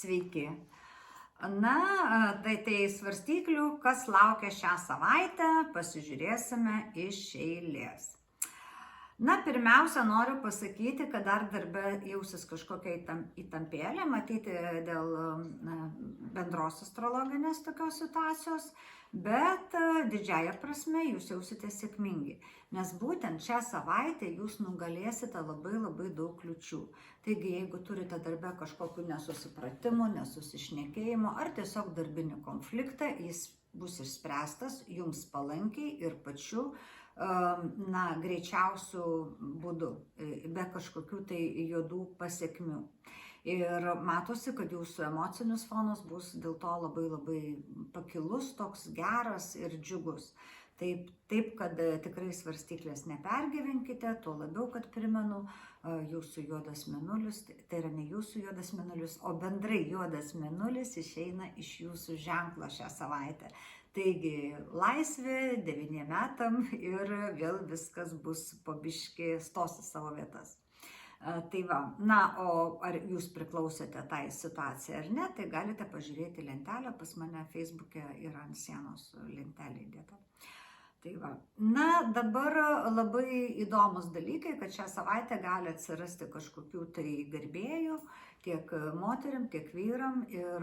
Sveiki. Na, tai svarstyklių, kas laukia šią savaitę, pasižiūrėsime iš eilės. Na, pirmiausia, noriu pasakyti, kad dar darbe jausis kažkokia įtampėlė, matyti dėl bendros astrologinės tokios situacijos, bet didžiąja prasme jūs jausitės sėkmingi, nes būtent šią savaitę jūs nugalėsite labai daug kliūčių. Taigi, jeigu turite darbe kažkokių nesusipratimų, nesusišnekėjimų ar tiesiog darbinį konfliktą, jis bus išspręstas jums palankiai ir pačiu greičiausių būdų, be kažkokių tai juodų pasekmių. Ir matosi, kad jūsų emocinis fonas bus dėl to labai pakilus, toks geras ir džiugus. Taip, kad tikrai svarstyklės nepergyvenkite, tuo labiau, kad primenu, jūsų juodas mėnulis, tai yra ne jūsų juodas mėnulis, o bendrai juodas mėnulis išeina iš jūsų ženklo šią savaitę. Taigi laisvė 9 metam ir vėl viskas bus po biškį stos į savo vietas. Tai va, na, o ar jūs priklausote tai situacijai ar ne, tai galite pažiūrėti lentelę, pas mane Facebook'e yra ant sienos lentelė įdėta. Tai va. Na, dabar labai įdomus dalykai, kad šią savaitę gali atsirasti kažkokių tai gerbėjų, tiek moterim, tiek vyram, ir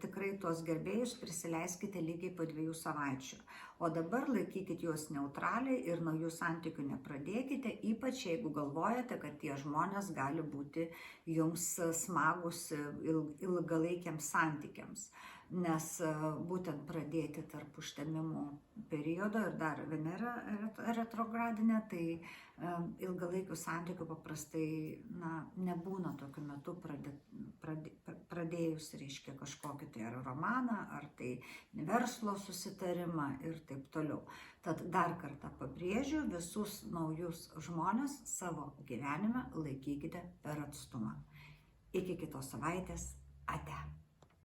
tikrai tuos gerbėjus prisileiskite lygiai po 2 savaičių. O dabar laikykite juos neutraliai ir naujų santykių nepradėkite, ypač jeigu galvojate, kad tie žmonės gali būti jums smagus ilgalaikiams santykiams. Nes būtent pradėti tarp užtemimų periodo ir dar Venera retrogradinė, tai ilgalaikių santykių paprastai nebūna tokiu metu pradėjus, reiškia, kažkokį tai ar romaną, ar tai verslo susitarimą ir taip toliau. Tad dar kartą pabrėžiu, visus naujus žmonės savo gyvenime laikykite per atstumą. Iki kitos savaitės. Ate.